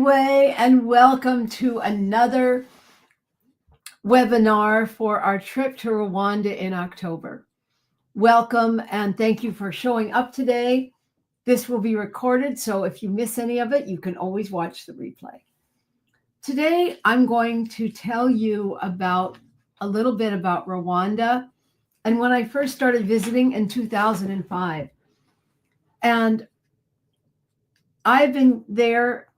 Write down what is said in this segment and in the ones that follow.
Anyway, and welcome to another webinar for our trip to Rwanda in October. Welcome and thank you for showing up today. This will be recorded, so if you miss any of it, you can always watch the replay. Today, I'm going to tell you about a little bit about Rwanda and when I first started visiting in 2005. And I've been there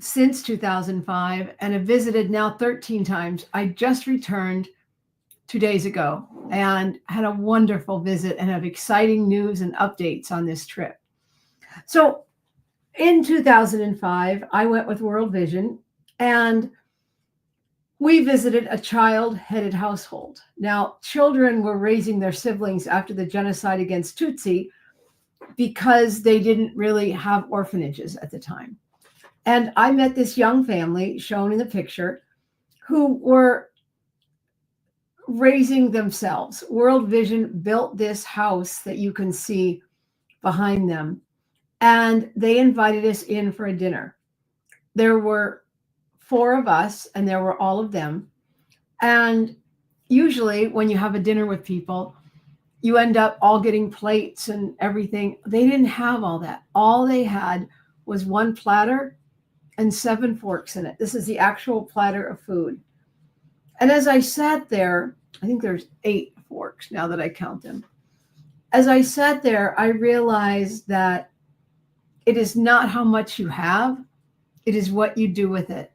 since 2005 and have visited now 13 times. I just returned 2 days ago and had a wonderful visit and have exciting news and updates on this trip. So in 2005, I went with World Vision and we visited a child-headed household. Now, children were raising their siblings after the genocide against Tutsi because they didn't really have orphanages at the time. And I met this young family shown in the picture who were raising themselves. World Vision built this house that you can see behind them, and they invited us in for a dinner. There were 4 of us, and there were all of them. And usually when you have a dinner with people, you end up all getting plates and everything. They didn't have all that. All they had was 1 platter and 7 forks in it. This is the actual platter of food. And as I sat there, I think there's 8 forks now that I count them. As I sat there, I realized that it is not how much you have, it is what you do with it.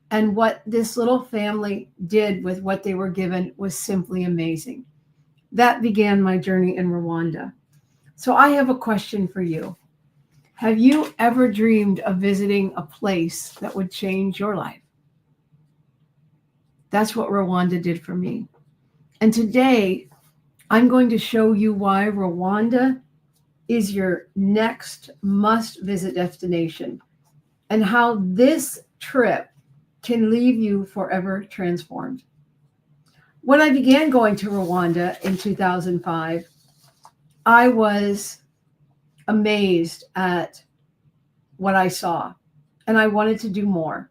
And what this little family did with what they were given was simply amazing. That began my journey in Rwanda. So I have a question for you. Have you ever dreamed of visiting a place that would change your life? That's what Rwanda did for me. And today, I'm going to show you why Rwanda is your next must-visit destination and how this trip can leave you forever transformed. When I began going to Rwanda in 2005, I was amazed at what I saw, and I wanted to do more.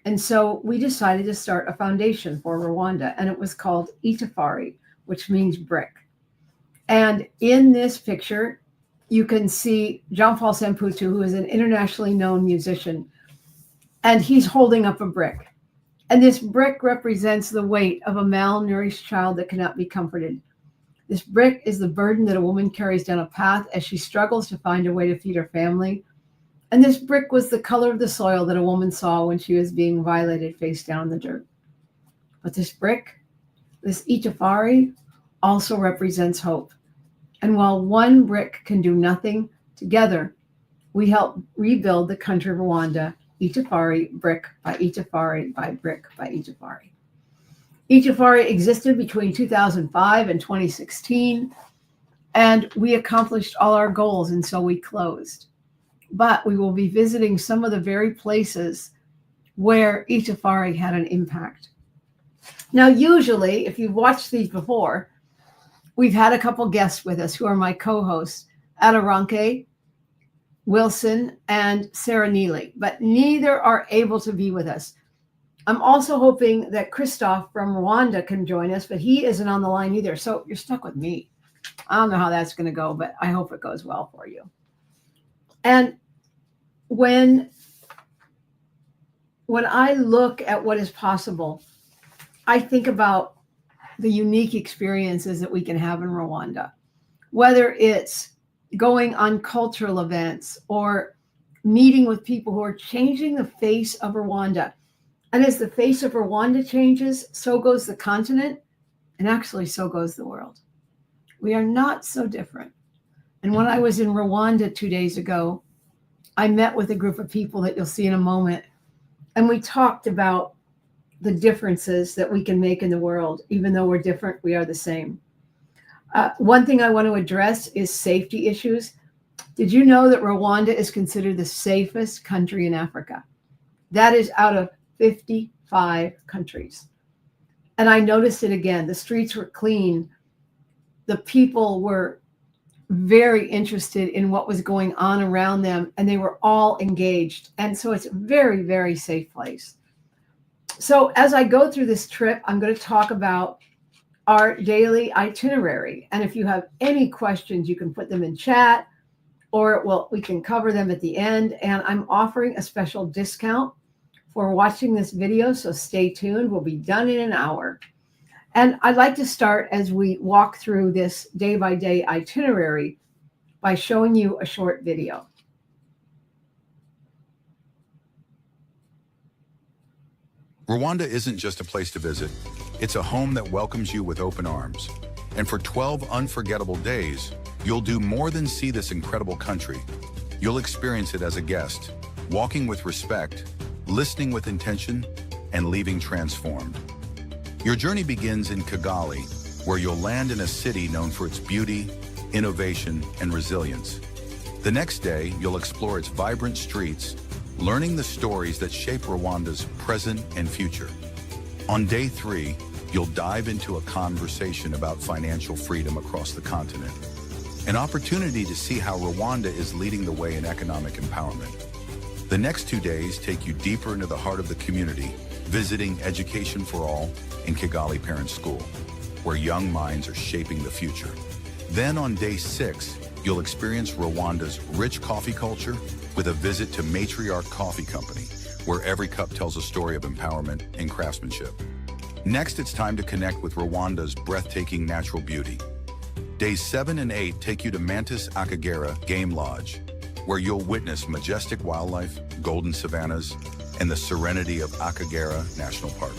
And so we decided to start a foundation for Rwanda, and it was called Itafari, which means brick. And in this picture, you can see Jean-Paul Samputu, who is an internationally known musician, and he's holding up a brick. And this brick represents the weight of a malnourished child that cannot be comforted. This brick is the burden that a woman carries down a path as she struggles to find a way to feed her family. And this brick was the color of the soil that a woman saw when she was being violated face down in the dirt. But this brick, this Itafari, also represents hope. And while one brick can do nothing, together we help rebuild the country of Rwanda, Itafari, brick by Itafari, by brick by Itafari. Itafari existed between 2005 and 2016, and we accomplished all our goals, and so we closed. But we will be visiting some of the very places where Itafari had an impact. Now, usually, if you've watched these before, we've had a couple guests with us who are my co-hosts, Adoranke, Wilson, and Sarah Neely, but neither are able to be with us. I'm also hoping that Christoph from Rwanda can join us, but he isn't on the line either. So you're stuck with me. I don't know how that's going to go, but I hope it goes well for you. And when I look at what is possible, I think about the unique experiences that we can have in Rwanda, whether it's going on cultural events or meeting with people who are changing the face of Rwanda. And as the face of Rwanda changes, so goes the continent, and actually so goes the world. We are not so different. And when I was in Rwanda 2 days ago, I met with a group of people that you'll see in a moment, and we talked about the differences that we can make in the world. Even though we're different, we are the same. One thing I want to address is safety issues. Did you know that Rwanda is considered the safest country in Africa? That is out of 55 countries. And I noticed it again. The streets were clean. The people were very interested in what was going on around them, and they were all engaged. And so it's a very, very safe place. So as I go through this trip, I'm going to talk about our daily itinerary. And if you have any questions, you can put them in chat, or we can cover them at the end. And I'm offering a special discount for watching this video, so stay tuned. We'll be done in an hour. And I'd like to start as we walk through this day-by-day itinerary by showing you a short video. Rwanda isn't just a place to visit, it's a home that welcomes you with open arms. And for 12 unforgettable days, you'll do more than see this incredible country. You'll experience it as a guest, walking with respect, listening with intention, and leaving transformed. Your journey begins in Kigali, where you'll land in a city known for its beauty, innovation, and resilience. The next day, you'll explore its vibrant streets, learning the stories that shape Rwanda's present and future. On day 3, you'll dive into a conversation about financial freedom across the continent, an opportunity to see how Rwanda is leading the way in economic empowerment. The next 2 days take you deeper into the heart of the community, visiting Education for All in Kigali Parent School, where young minds are shaping the future. Then on day 6, you'll experience Rwanda's rich coffee culture with a visit to Matriarch Coffee Company, where every cup tells a story of empowerment and craftsmanship. Next, it's time to connect with Rwanda's breathtaking natural beauty. Days 7 and 8 take you to Mantis Akagera Game Lodge, where you'll witness majestic wildlife, golden savannas, and the serenity of Akagera National Park.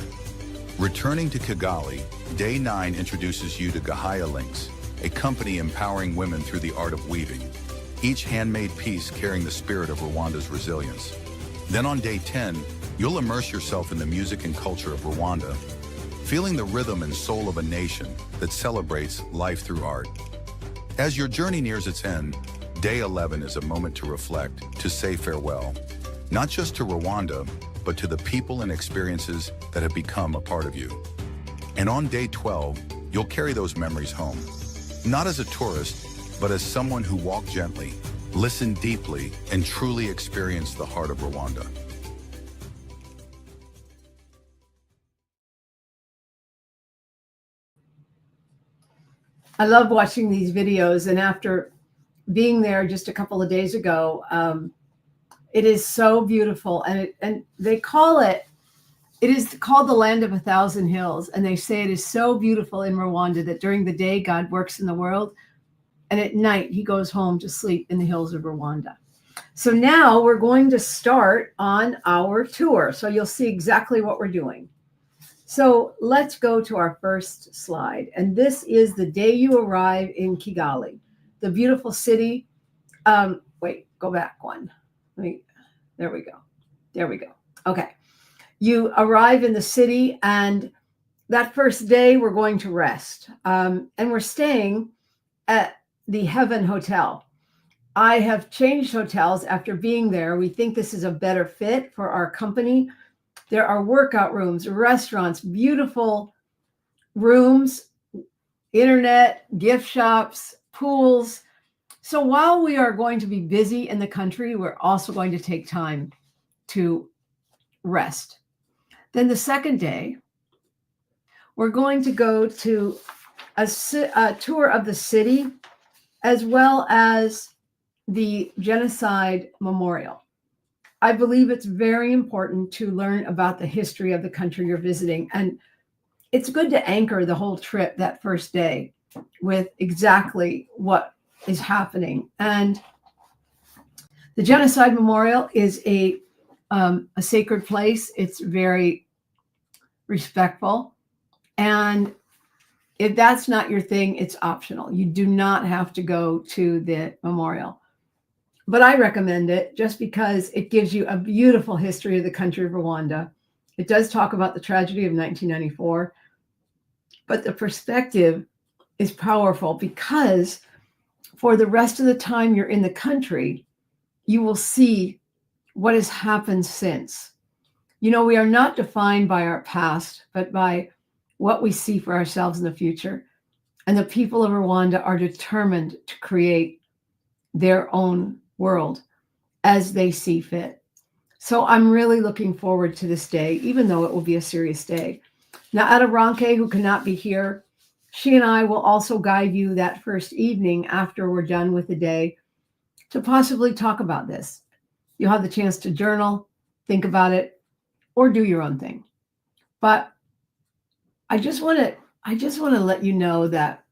Returning to Kigali, Day 9 introduces you to Gahaya Links, a company empowering women through the art of weaving, each handmade piece carrying the spirit of Rwanda's resilience. Then on Day 10, you'll immerse yourself in the music and culture of Rwanda, feeling the rhythm and soul of a nation that celebrates life through art. As your journey nears its end, Day 11 is a moment to reflect, to say farewell, not just to Rwanda, but to the people and experiences that have become a part of you. And on Day 12, you'll carry those memories home, not as a tourist, but as someone who walked gently, listened deeply, and truly experienced the heart of Rwanda. I love watching these videos, and after being there just a couple of days ago, it is so beautiful, and they call it is called the land of 1,000 hills, and they say it is so beautiful in Rwanda that during the day God works in the world, and at night he goes home to sleep in the hills of Rwanda. So now we're going to start on our tour, so you'll see exactly what we're doing. So let's go to our first slide, and this is the day you arrive in Kigali, the beautiful city. Wait, go back one. There we go. Okay. You arrive in the city, and that first day we're going to rest. And we're staying at the Heaven Hotel. I have changed hotels after being there. We think this is a better fit for our company. There are workout rooms, restaurants, beautiful rooms, internet, gift shops, pools. So while we are going to be busy in the country, we're also going to take time to rest. Then the second day, we're going to go to a tour of the city, as well as the Genocide Memorial. I believe it's very important to learn about the history of the country you're visiting. And it's good to anchor the whole trip that first day with exactly what is happening. And the Genocide Memorial is a sacred place. It's very respectful. And if that's not your thing, it's optional. You do not have to go to the memorial. But I recommend it just because it gives you a beautiful history of the country of Rwanda. It does talk about the tragedy of 1994, but the perspective is powerful because for the rest of the time you're in the country, you will see what has happened since. You know, we are not defined by our past, but by what we see for ourselves in the future. And the people of Rwanda are determined to create their own world as they see fit. So I'm really looking forward to this day, even though it will be a serious day. Now, Aderonke, who cannot be here, she and I will also guide you that first evening after we're done with the day to possibly talk about this. You'll have the chance to journal, think about it, or do your own thing. But I just want to let you know that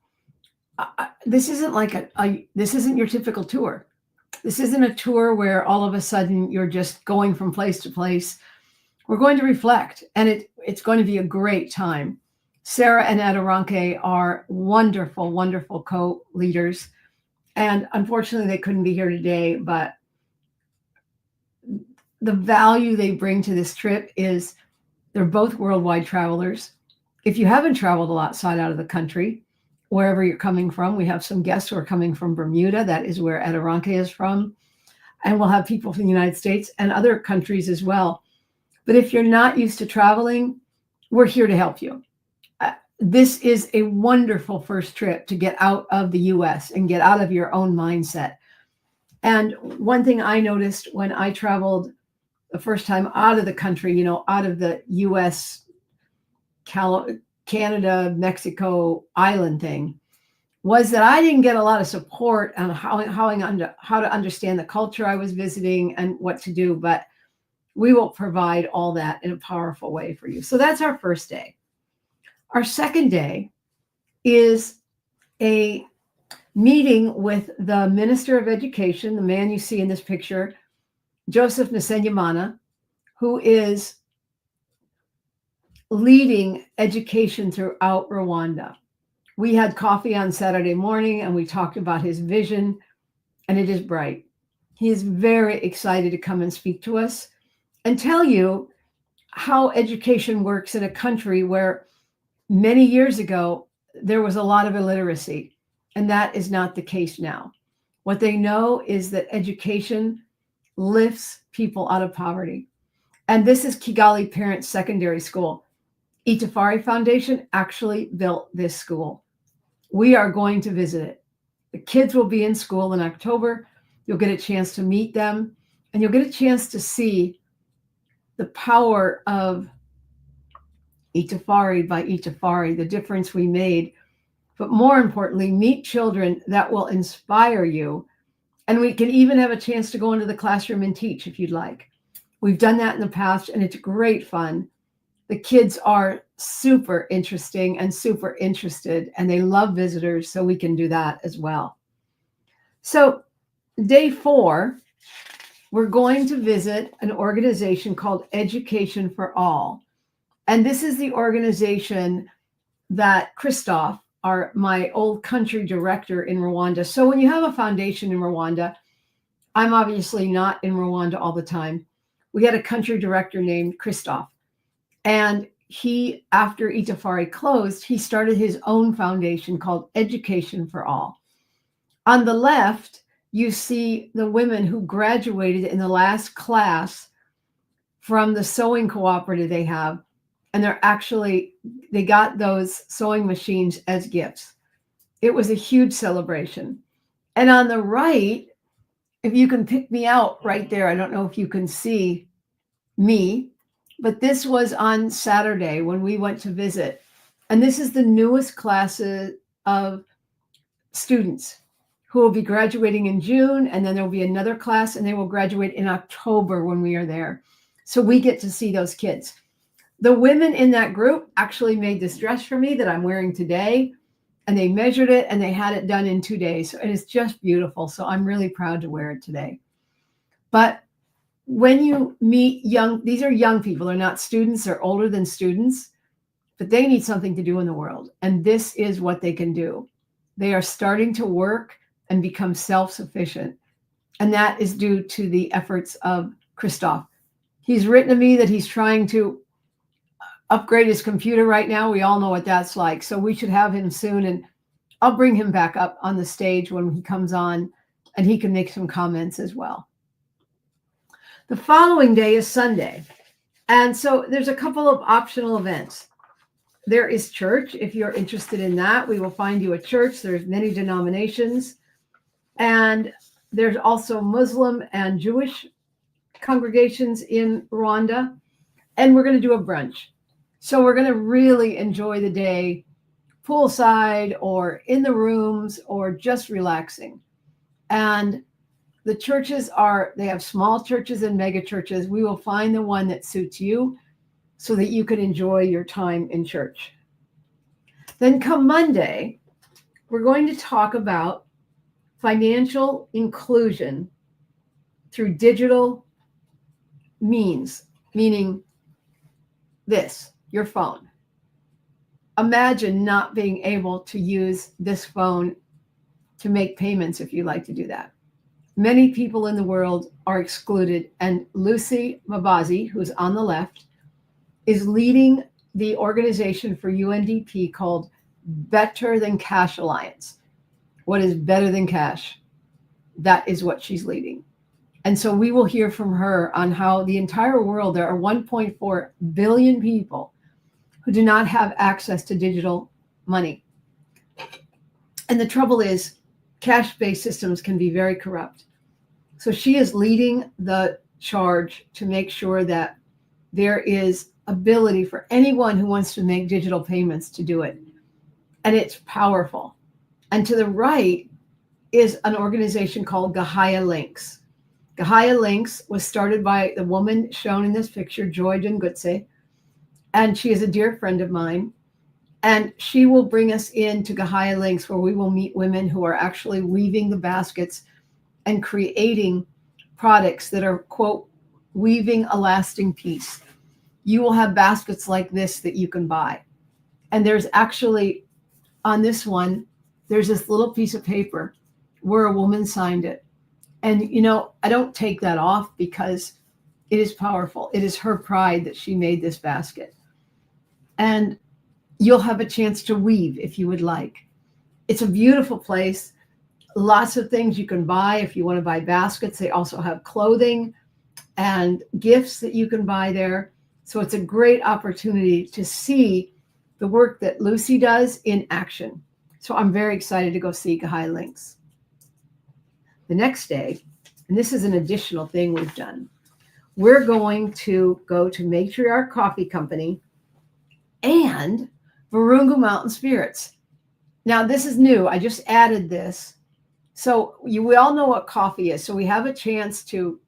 this isn't like this isn't your typical tour. This isn't a tour where all of a sudden you're just going from place to place. We're going to reflect, and it's going to be a great time. Sarah and Aderonke are wonderful, wonderful co-leaders. And unfortunately, they couldn't be here today, but the value they bring to this trip is they're both worldwide travelers. If you haven't traveled a lot outside out of the country, wherever you're coming from, we have some guests who are coming from Bermuda. That is where Aderonke is from. And we'll have people from the United States and other countries as well. But if you're not used to traveling, we're here to help you. This is a wonderful first trip to get out of the US and get out of your own mindset. And one thing I noticed when I traveled the first time out of the country, out of the US, Canada, Mexico island thing, was that I didn't get a lot of support on how to understand the culture I was visiting and what to do. But we will provide all that in a powerful way for you. So that's our first day. Our second day is a meeting with the Minister of Education, the man you see in this picture, Joseph Nsenyimana, who is leading education throughout Rwanda. We had coffee on Saturday morning and we talked about his vision, and it is bright. He is very excited to come and speak to us and tell you how education works in a country where many years ago, there was a lot of illiteracy, and that is not the case now. What they know is that education lifts people out of poverty. And this is Kigali Parents Secondary School. Itafari Foundation actually built this school. We are going to visit it. The kids will be in school in October. You'll get a chance to meet them, and you'll get a chance to see the power of Itafari by Itafari, the difference we made. But more importantly, meet children that will inspire you. And we can even have a chance to go into the classroom and teach if you'd like. We've done that in the past, and it's great fun. The kids are super interesting and super interested, and they love visitors, so we can do that as well. So day 4, we're going to visit an organization called Education for All. And this is the organization that Christophe, my old country director in Rwanda. So when you have a foundation in Rwanda, I'm obviously not in Rwanda all the time. We had a country director named Christophe. And he, after Itafari closed, he started his own foundation called Education for All. On the left, you see the women who graduated in the last class from the sewing cooperative they have. And they got those sewing machines as gifts. It was a huge celebration. And on the right, if you can pick me out right there, I don't know if you can see me, but this was on Saturday when we went to visit. And this is the newest classes of students who will be graduating in June, and then there'll be another class, and they will graduate in October when we are there. So we get to see those kids. The women in that group actually made this dress for me that I'm wearing today, and they measured it and they had it done in 2 days. And it's just beautiful. So I'm really proud to wear it today. But when you meet these are young people. They're not students. They're older than students, but they need something to do in the world. And this is what they can do. They are starting to work and become self-sufficient. And that is due to the efforts of Christophe. He's written to me that he's trying to upgrade his computer right now. We all know what that's like. So we should have him soon. And I'll bring him back up on the stage when he comes on, and he can make some comments as well. The following day is Sunday. And so there's a couple of optional events. There is church. If you're interested in that, we will find you a church. There's many denominations. And there's also Muslim and Jewish congregations in Rwanda. And we're going to do a brunch. So we're going to really enjoy the day poolside or in the rooms or just relaxing. And the churches they have small churches and mega churches. We will find the one that suits you so that you can enjoy your time in church. Then come Monday, we're going to talk about financial inclusion through digital means, meaning this, your phone. Imagine not being able to use this phone to make payments if you like to do that. Many people in the world are excluded, and Lucy Mabazi, who's on the left, is leading the organization for UNDP called Better Than Cash Alliance. What is better than cash? That is what she's leading. And so we will hear from her on how the entire world, there are 1.4 billion people who do not have access to digital money. And the trouble is, cash-based systems can be very corrupt. So she is leading the charge to make sure that there is ability for anyone who wants to make digital payments to do it. And it's powerful. And to the right is an organization called Gaia Links. Gaia Links was started by the woman shown in this picture, Joy Dungutse, and she is a dear friend of mine. And she will bring us into Gaia Links, where we will meet women who are actually weaving the baskets and creating products that are, quote, weaving a lasting peace. You will have baskets like this that you can buy. And there's actually, on this one, there's this little piece of paper where a woman signed it. And, you know, I don't take that off because it is powerful. It is her pride that she made this basket. And you'll have a chance to weave if you would like. It's a beautiful place. Lots of things you can buy if you want to buy baskets. They also have clothing and gifts that you can buy there. So it's a great opportunity to see the work that Lucy does in action. So I'm very excited to go see Gaia Links. The next day, and this is an additional thing we've done, we're going to go to Matriarch Coffee Company and Virunga Mountain Spirits. Now, this is new. I just added this. So we all know what coffee is. So we have a chance to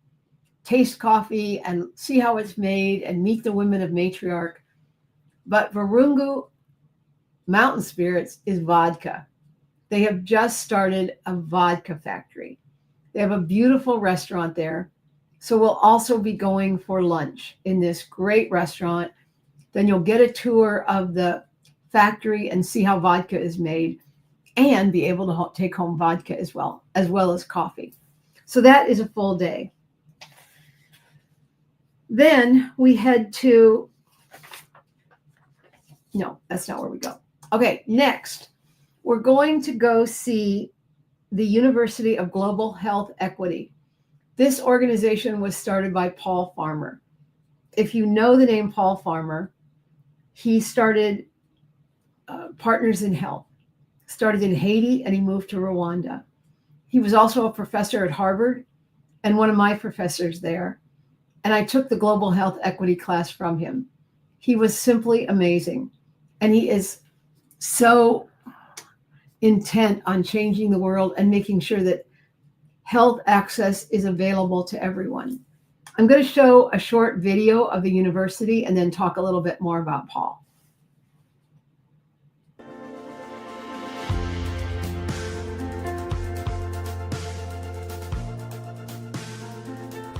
taste coffee and see how it's made and meet the women of Matriarch. But Virunga Mountain Spirits is vodka. They have just started a vodka factory. They have a beautiful restaurant there. So we'll also be going for lunch in this great restaurant. Then you'll get a tour of the factory and see how vodka is made and be able to take home vodka as well as coffee. So that is a full day. Then we head to, no, that's not where we go. Okay, next, we're going to go see the University of Global Health Equity. This organization was started by Paul Farmer. If you know the name Paul Farmer, he started Partners in Health, started in Haiti, and he moved to Rwanda. He was also a professor at Harvard and one of my professors there. And I took the Global Health Equity class from him. He was simply amazing. And he is so intent on changing the world and making sure that health access is available to everyone. I'm going to show a short video of the university and then talk a little bit more about Paul.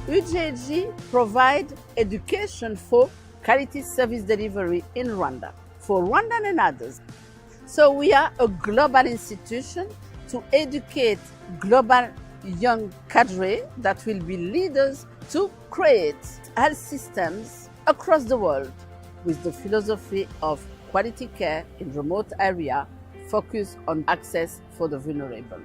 UJG provides education for quality service delivery in Rwanda for Rwandan and others. So we are a global institution to educate global young cadre that will be leaders to create health systems across the world with the philosophy of quality care in remote area focused on access for the vulnerable.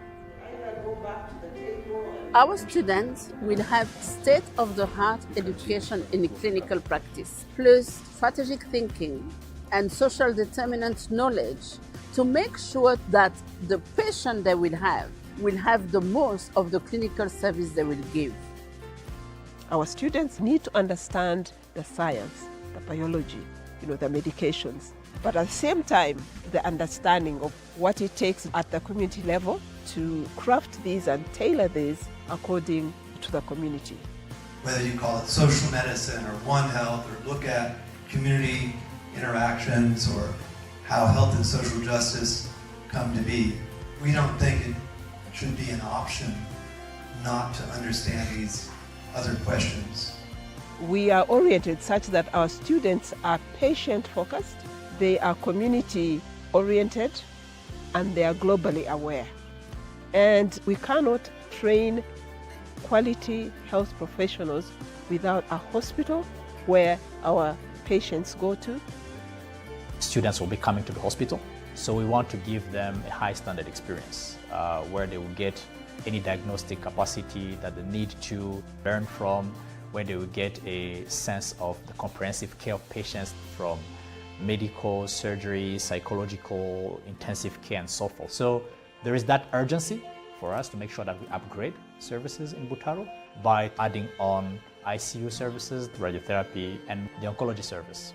Our students will have state-of-the-art education in clinical practice, plus strategic thinking and social determinants knowledge to make sure that the patient they will have the most of the clinical service they will give. Our students need to understand the science, the biology, the medications, but at the same time, the understanding of what it takes at the community level to craft these and tailor these according to the community. Whether you call it social medicine or One Health, or look at community interactions or how health and social justice come to be, we don't think it should be an option not to understand these other questions. We are oriented such that our students are patient-focused, they are community-oriented, and they are globally aware. And we cannot train quality health professionals without a hospital where our patients go to. Students will be coming to the hospital, so we want to give them a high standard experience where they will get any diagnostic capacity that they need to learn from, where they will get a sense of the comprehensive care of patients from medical, surgery, psychological, intensive care, and so forth. So there is that urgency for us to make sure that we upgrade services in Butaro by adding on ICU services, radiotherapy, and the oncology service,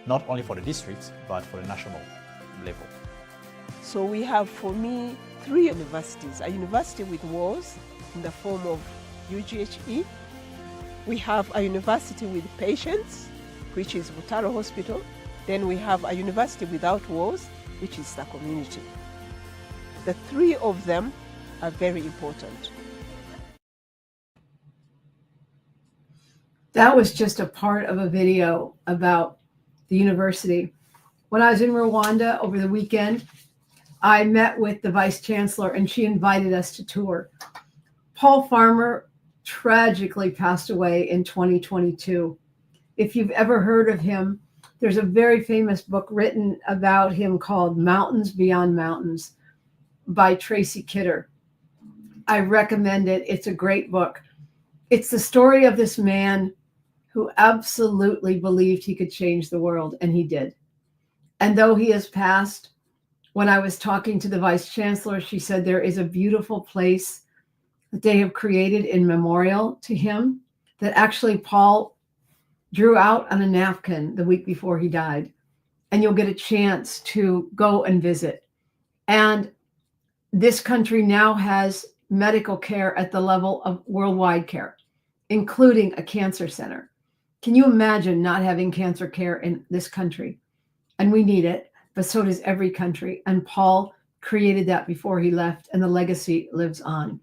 not only for the district, but for the national level. So we have, for me, 3 universities. A university with walls in the form of UGHE. We have a university with patients, which is Butaro Hospital. Then we have a university without walls, which is the community. The 3 of them are very important. That was just a part of a video about the university. When I was in Rwanda over the weekend, I met with the vice chancellor and she invited us to tour. Paul Farmer tragically passed away in 2022. If you've ever heard of him, there's a very famous book written about him called Mountains Beyond Mountains by Tracy Kidder. I recommend it. It's a great book. It's the story of this man who absolutely believed he could change the world, and he did. And though he has passed, when I was talking to the vice chancellor, she said there is a beautiful place that they have created in memorial to him that actually Paul drew out on a napkin the week before he died. And you'll get a chance to go and visit. And this country now has medical care at the level of worldwide care, including a cancer center. Can you imagine not having cancer care in this country? And we need it, but so does every country. And Paul created that before he left, and the legacy lives on.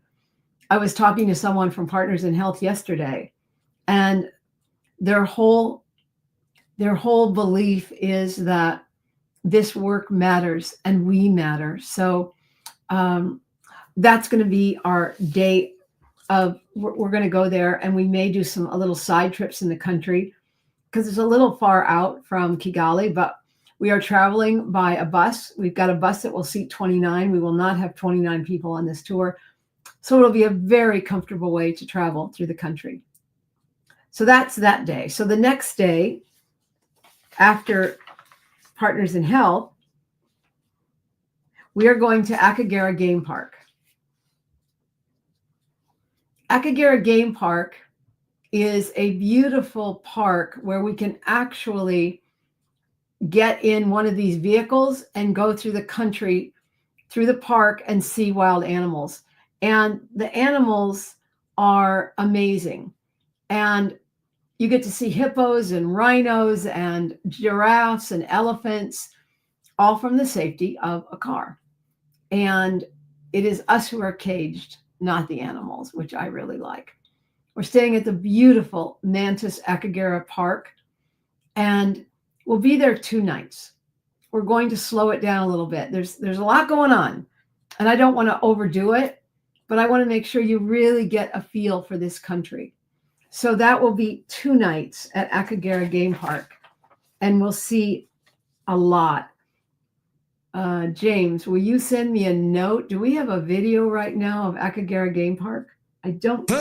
I was talking to someone from Partners in Health yesterday, and their whole belief is that this work matters and we matter. So that's going to be our day of, we're going to go there, and we may do a little side trips in the country because it's a little far out from Kigali, but we are traveling by a bus. We've got a bus that will seat 29. We will not have 29 people on this tour. So it'll be a very comfortable way to travel through the country. So that's that day. So the next day, after Partners in Health, we are going to Akagera Game Park. Akagera Game Park is a beautiful park where we can actually get in one of these vehicles and go through the country, through the park, and see wild animals. And the animals are amazing. And you get to see hippos and rhinos and giraffes and elephants, all from the safety of a car. And it is us who are caged, not the animals, which I really like. We're staying at the beautiful Mantis Akagera Park, and we'll be there 2 nights. We're going to slow it down a little bit. There's a lot going on, and I don't want to overdo it, but I want to make sure you really get a feel for this country. So that will be 2 nights at Akagera Game Park, and we'll see a lot. James, will you send me a note? Do we have a video right now of Akagera Game Park? I don't think.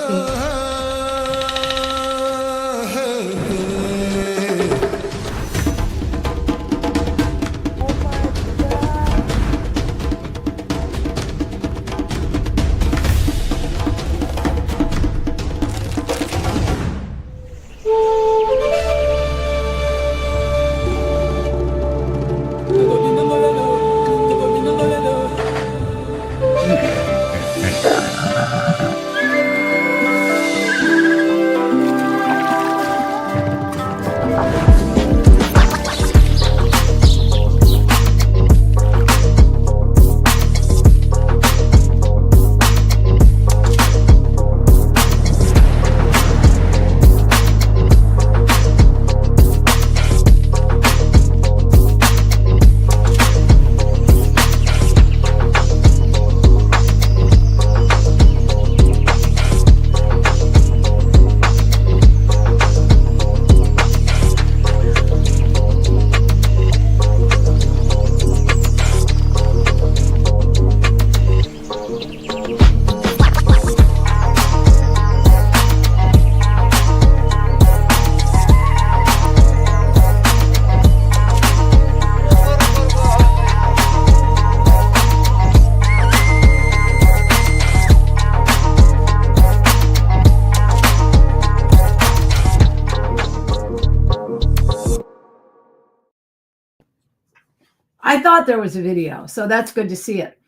I thought there was a video, so that's good to see it.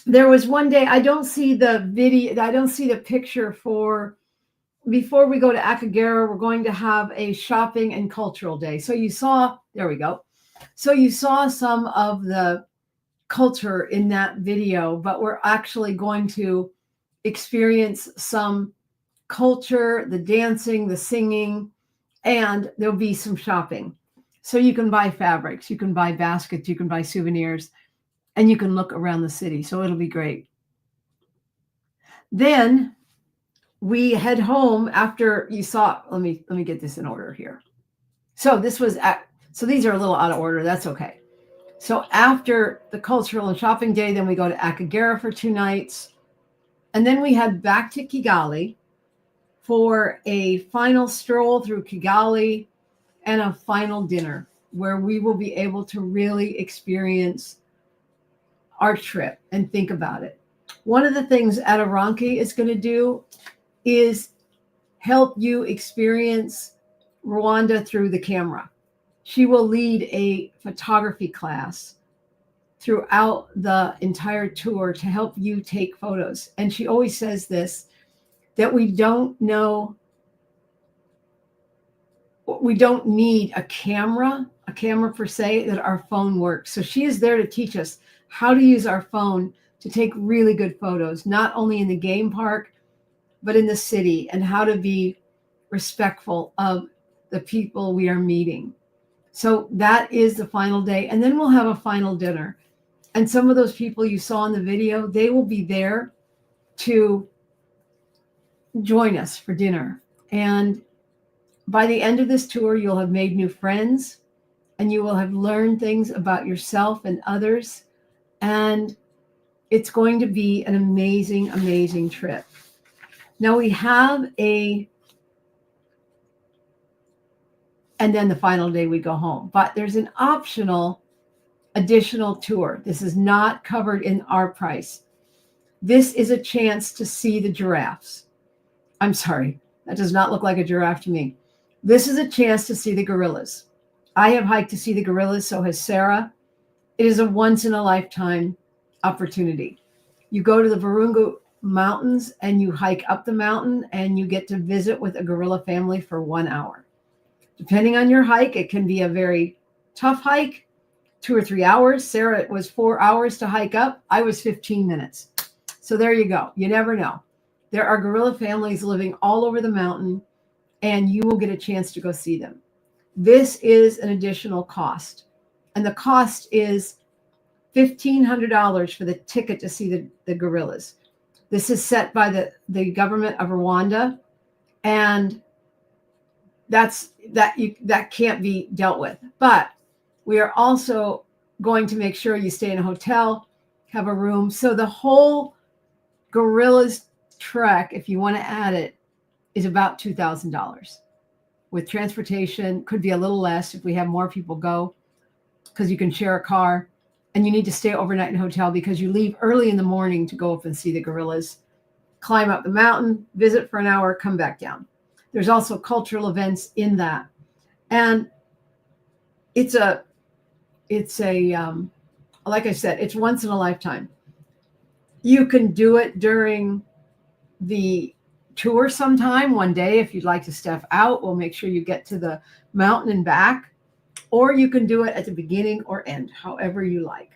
There was one day, I don't see the video, I don't see the picture for, before we go to Akagera, we're going to have a shopping and cultural day. So you saw, there we go. So you saw some of the culture in that video, but we're actually going to experience some culture, the dancing, the singing, and there'll be some shopping. So you can buy fabrics, you can buy baskets, you can buy souvenirs, and you can look around the city. So it'll be great. Then we head home after you saw, let me get this in order here. So this was so these are a little out of order. That's okay. So after the cultural and shopping day, then we go to Akagera for 2 nights. And then we head back to Kigali for a final stroll through Kigali and a final dinner where we will be able to really experience our trip and think about it. One of the things Adoranki is going to do is help you experience Rwanda through the camera. She will lead a photography class throughout the entire tour to help you take photos. And she always says this, that we don't need a camera per se, that our phone works. So she is there to teach us how to use our phone to take really good photos, not only in the game park, but in the city, and how to be respectful of the people we are meeting. So that is the final day. And then we'll have a final dinner. And some of those people you saw in the video, they will be there to join us for dinner. And by the end of this tour, you'll have made new friends and you will have learned things about yourself and others. And it's going to be an amazing, amazing trip. Now we have and then the final day we go home, but there's an optional additional tour. This is not covered in our price. This is a chance to see the giraffes. I'm sorry, that does not look like a giraffe to me. This is a chance to see the gorillas. I have hiked to see the gorillas, so has Sarah. It is a once in a lifetime opportunity. You go to the Virunga Mountains and you hike up the mountain and you get to visit with a gorilla family for 1 hour. Depending on your hike, it can be a very tough hike, 2 or 3 hours. Sarah, it was 4 hours to hike up. I was 15 minutes. So there you go. You never know. There are gorilla families living all over the mountain, and you will get a chance to go see them. This is an additional cost. And the cost is $1,500 for the ticket to see the gorillas. This is set by the government of Rwanda, and that can't be dealt with. But we are also going to make sure you stay in a hotel, have a room. So the whole gorillas trek, if you want to add it, is about $2,000 with transportation. Could be a little less if we have more people go, because you can share a car, and you need to stay overnight in a hotel because you leave early in the morning to go up and see the gorillas, climb up the mountain, visit for an hour, come back down. There's also cultural events in that. And it's a like I said, it's once in a lifetime. You can do it during the tour sometime, one day. If you'd like to step out, we'll make sure you get to the mountain and back, or you can do it at the beginning or end, however you like.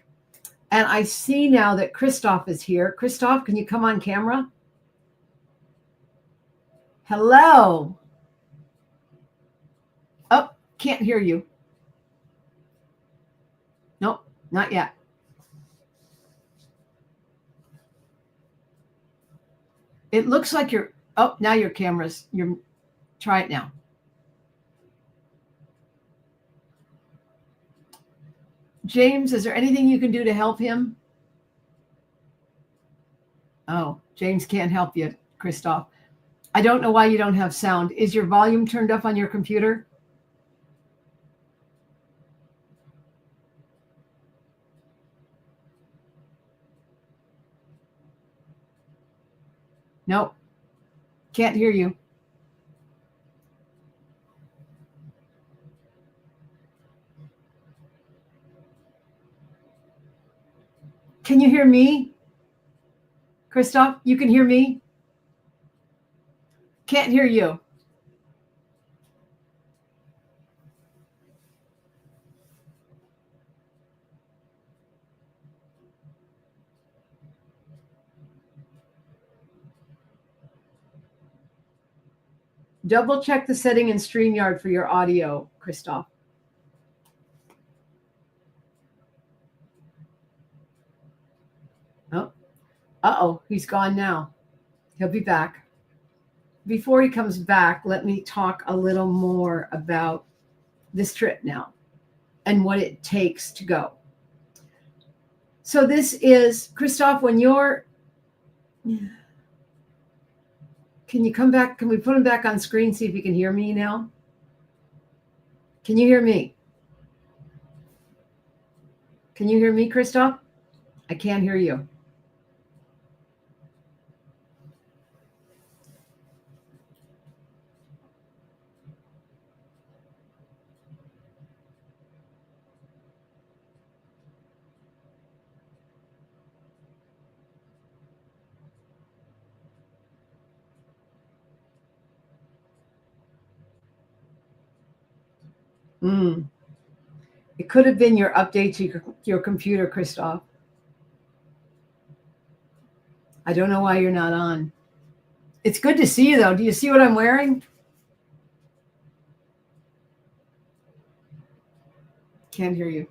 And I see now that Christoph is here. Christoph, can you come on camera? Hello. Oh, can't hear you. Nope, not yet. It looks like you're, oh, now your camera's, try it now. James, is there anything you can do to help him? Oh, James can't help you, Christoph. I don't know why you don't have sound. Is your volume turned up on your computer? Nope. Can't hear you. Can you hear me? Christoph, you can hear me? Can't hear you. Double check the setting in StreamYard for your audio, Christoph. Oh, uh-oh, he's gone now. He'll be back. Before he comes back, let me talk a little more about this trip now and what it takes to go. So this is, Christoph, when you're, can you come back? Can we put him back on screen, see if you can hear me now? Can you hear me? Can you hear me, Christoph? I can't hear you. It could have been your update to your computer, Christoph. I don't know why you're not on. It's good to see you, though. Do you see what I'm wearing? Can't hear you.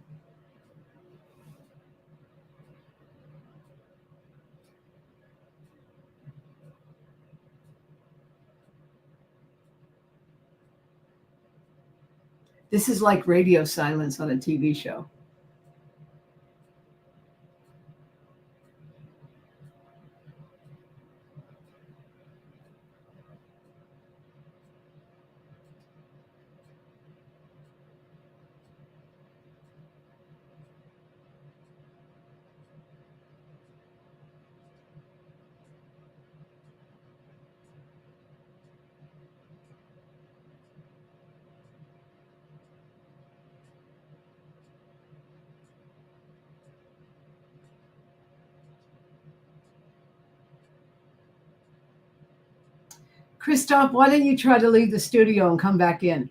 This is like radio silence on a TV show. Christoph, why don't you try to leave the studio and come back in?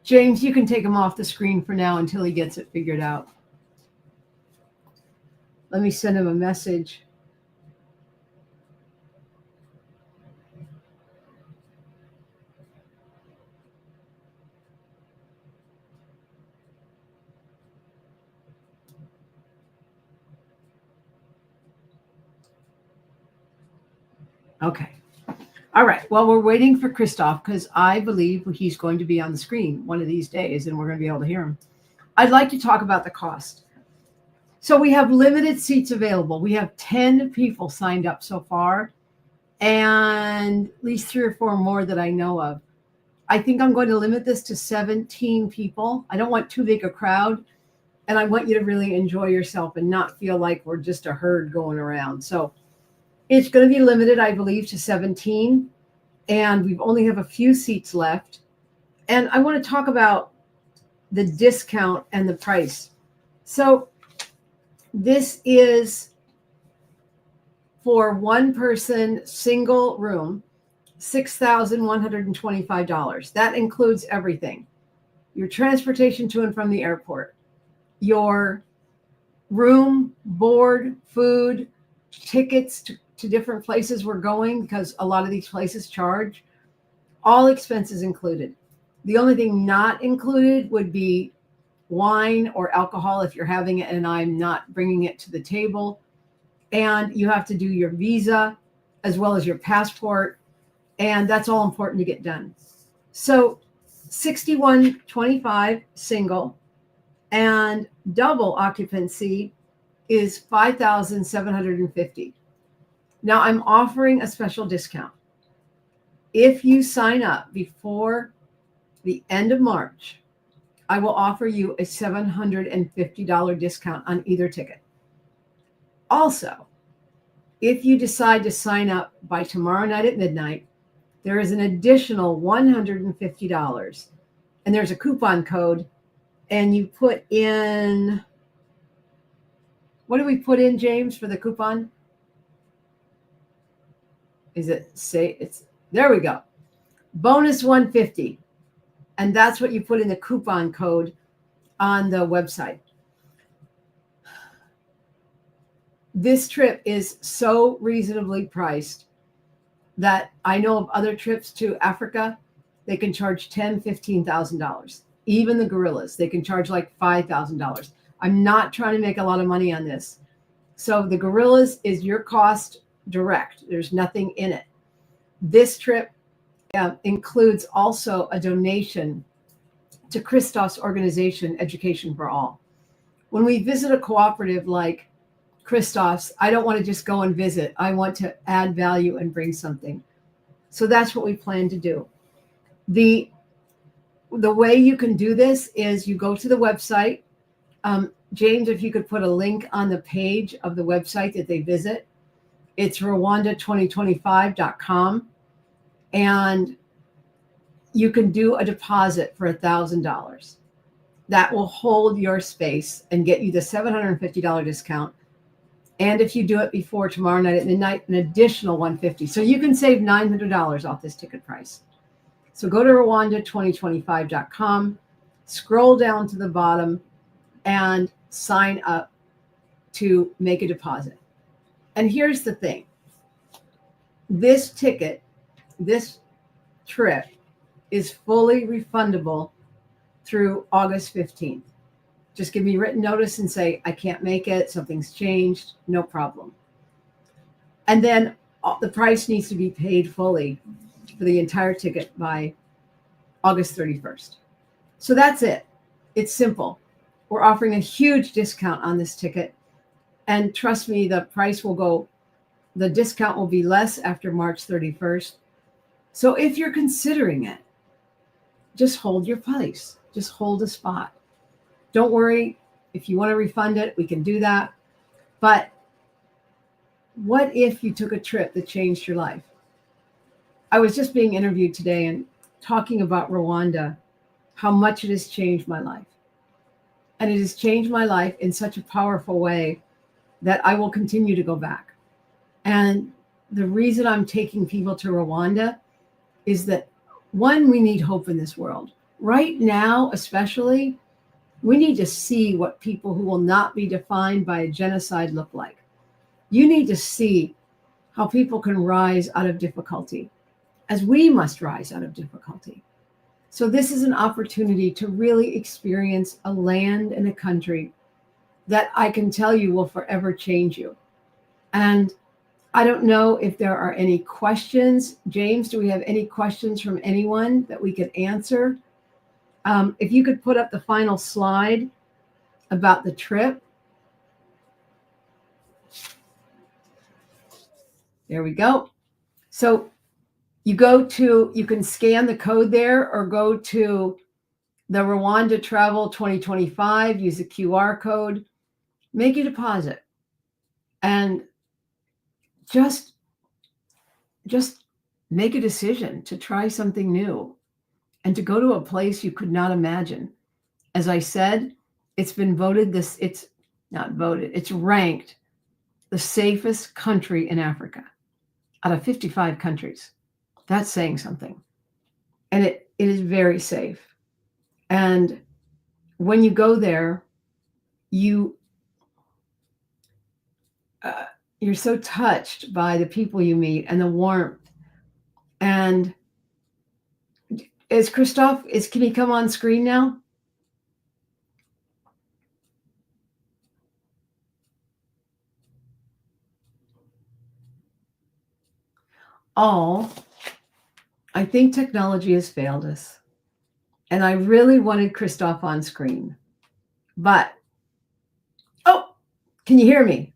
James, you can take him off the screen for now until he gets it figured out. Let me send him a message. Okay. All right. Well, we're waiting for Christoph because I believe he's going to be on the screen one of these days and we're going to be able to hear him. I'd like to talk about the cost. So we have limited seats available. We have 10 people signed up so far and at least 3 or 4 more that I know of. I think I'm going to limit this to 17 people. I don't want too big a crowd. And I want you to really enjoy yourself and not feel like we're just a herd going around. So it's going to be limited, I believe, to 17. And we only have a few seats left. And I want to talk about the discount and the price. So this is for one person, single room, $6,125. That includes everything. Your transportation to and from the airport, your room, board, food, tickets to different places we're going because a lot of these places charge, all expenses included. The only thing not included would be wine or alcohol if you're having it and I'm not bringing it to the table. And you have to do your visa as well as your passport. And that's all important to get done. So $61.25 single and double occupancy is $5,750. Now I'm offering a special discount. If you sign up before the end of March, I will offer you a $750 discount on either ticket. Also, if you decide to sign up by tomorrow night at midnight, there is an additional $150. And there's a coupon code. And you put in, what do we put in, James, for the coupon? Is it say it's there we go. Bonus 150. And that's what you put in the coupon code on the website. This trip is so reasonably priced that I know of other trips to Africa, they can charge $10,000, $15,000. Even the gorillas, they can charge like $5,000. I'm not trying to make a lot of money on this. So the gorillas is your cost direct. There's nothing in it. This trip includes also a donation to Christoph's organization, Education for All. When we visit a cooperative like Christoph's, I don't want to just go and visit. I want to add value and bring something. So that's what we plan to do. The way you can do this is you go to the website. James, if you could put a link on the page of the website that they visit, it's Rwanda2025.com. And you can do a deposit for $1,000. That will hold your space and get you the $750 discount. And if you do it before tomorrow night at midnight, an additional $150. So you can save $900 off this ticket price. So go to Rwanda2025.com, scroll down to the bottom, and sign up to make a deposit. And here's the thing. This ticket, this trip, is fully refundable through August 15th. Just give me written notice and say, I can't make it, something's changed, no problem. And then the price needs to be paid fully for the entire ticket by August 31st. So that's it. It's simple. We're offering a huge discount on this ticket. And trust me, the discount will be less after March 31st. So if you're considering it, just hold your place. Just hold a spot. Don't worry. If you want to refund it, we can do that. But what if you took a trip that changed your life? I was just being interviewed today and talking about Rwanda, how much it has changed my life. And it has changed my life in such a powerful way that I will continue to go back. And the reason I'm taking people to Rwanda is that, one, we need hope in this world. Right now, especially, we need to see what people who will not be defined by a genocide look like. You need to see how people can rise out of difficulty, as we must rise out of difficulty. So this is an opportunity to really experience a land and a country that I can tell you will forever change you. And I don't know if there are any questions. James, do we have any questions from anyone that we could answer? If you could put up the final slide about the trip. There we go. So you can scan the code there or go to the Rwanda Travel 2025, use the QR code, make a deposit, and just make a decision to try something new and to go to a place you could not imagine. As I said, it's ranked the safest country in Africa out of 55 countries. That's saying something. And it is very safe. And when you go there, you're so touched by the people you meet and the warmth. And can he come on screen now? Oh, I think technology has failed us. And I really wanted Christoph on screen. But, can you hear me?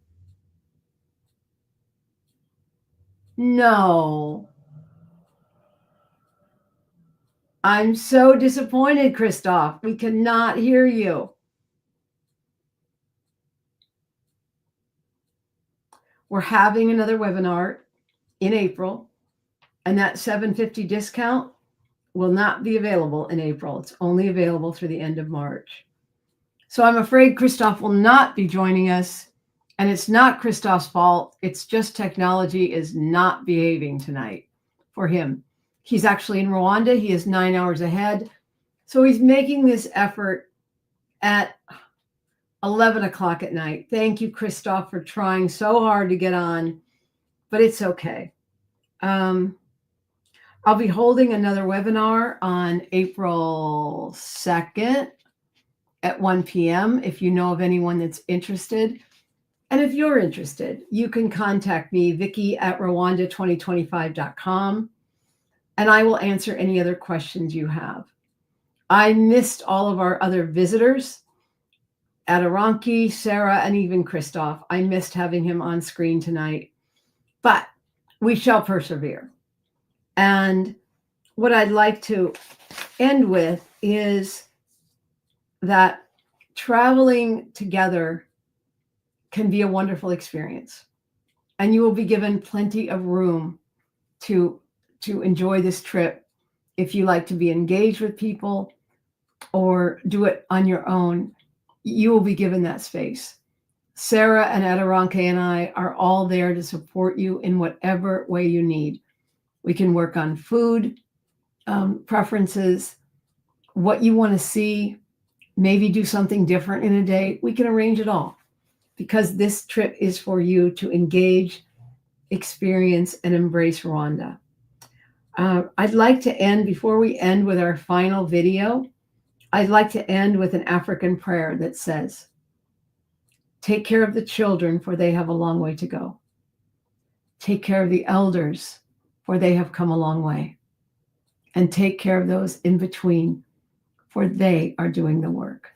No. I'm so disappointed, Christoph. We cannot hear you. We're having another webinar in April, and that $750 discount will not be available in April. It's only available through the end of March. So I'm afraid Christoph will not be joining us, and it's not Christoph's fault. It's just technology is not behaving tonight for him. He's actually in Rwanda. He is 9 hours ahead. So he's making this effort at 11 o'clock at night. Thank you, Christoph, for trying so hard to get on, but it's okay. I'll be holding another webinar on April 2nd at 1 p.m. if you know of anyone that's interested. And if you're interested, you can contact me, Vicky@Rwanda2025.com, and I will answer any other questions you have. I missed all of our other visitors, Adoranki, Sarah, and even Christoph. I missed having him on screen tonight, but we shall persevere. And what I'd like to end with is that traveling together can be a wonderful experience, and you will be given plenty of room to enjoy this trip if you like to be engaged with people or do it on your own. You will be given that space. Sarah and Adoranke and I are all there to support you in whatever way you need. We can work on food preferences, what you want to see, maybe do something different in a day. We can arrange it all, because this trip is for you to engage, experience, and embrace Rwanda. I'd like to end, before we end with our final video, I'd like to end with an African prayer that says, "Take care of the children, for they have a long way to go. Take care of the elders, for they have come a long way. And take care of those in between, for they are doing the work."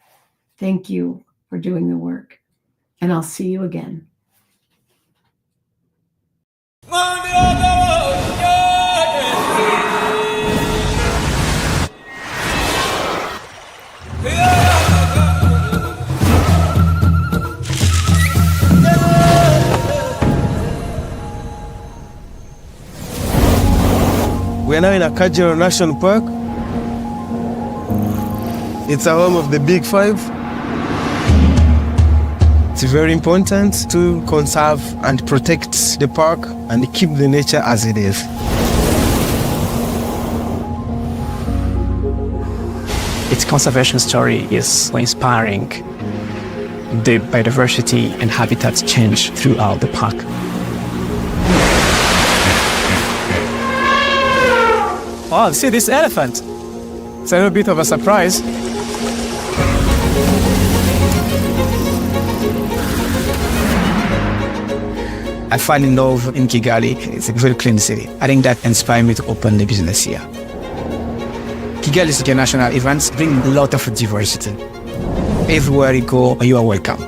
Thank you for doing the work, and I'll see you again. We are now in Akagera National Park. It's a home of the Big Five. It's very important to conserve and protect the park and keep the nature as it is. Its conservation story is so inspiring. The biodiversity and habitat change throughout the park. Oh, see this elephant. It's a little bit of a surprise. I fell in love in Kigali. It's a very clean city. I think that inspired me to open the business here. Kigali's international events bring a lot of diversity. Everywhere you go, you are welcome.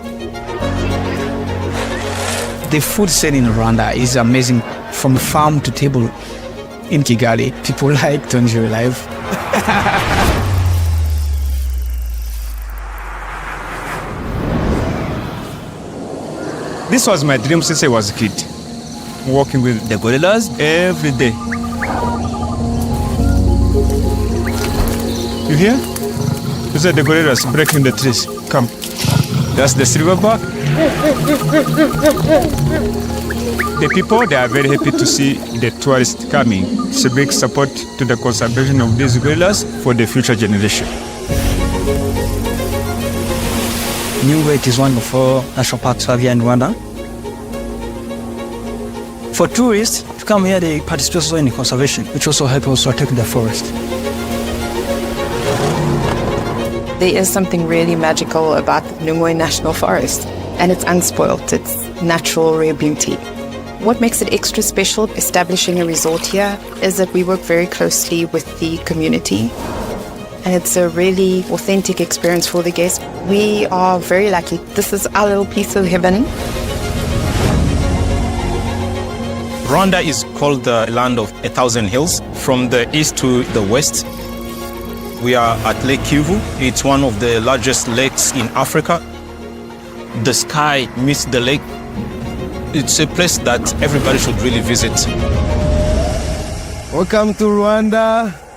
The food scene in Rwanda is amazing. From farm to table in Kigali, people like to enjoy life. This was my dream since I was a kid. Working with the gorillas every day. You hear? These are the gorillas breaking the trees. Come. That's the silverback. The people, they are very happy to see the tourists coming. It's a big support to the conservation of these gorillas for the future generation. Nyungwe is one of 4 national parks we have here in Rwanda. For tourists to come here, they participate also in conservation, which also helps us protect the forest. There is something really magical about the Nyungwe National Forest, and it's unspoilt. It's natural, rare beauty. What makes it extra special establishing a resort here is that we work very closely with the community, and it's a really authentic experience for the guests. We are very lucky. This is our little piece of heaven. Rwanda is called the land of 1,000 hills. From the east to the west, We are at Lake Kivu. It's one of the largest lakes in Africa. The sky meets the lake. It's a place that everybody should really visit. Welcome to Rwanda.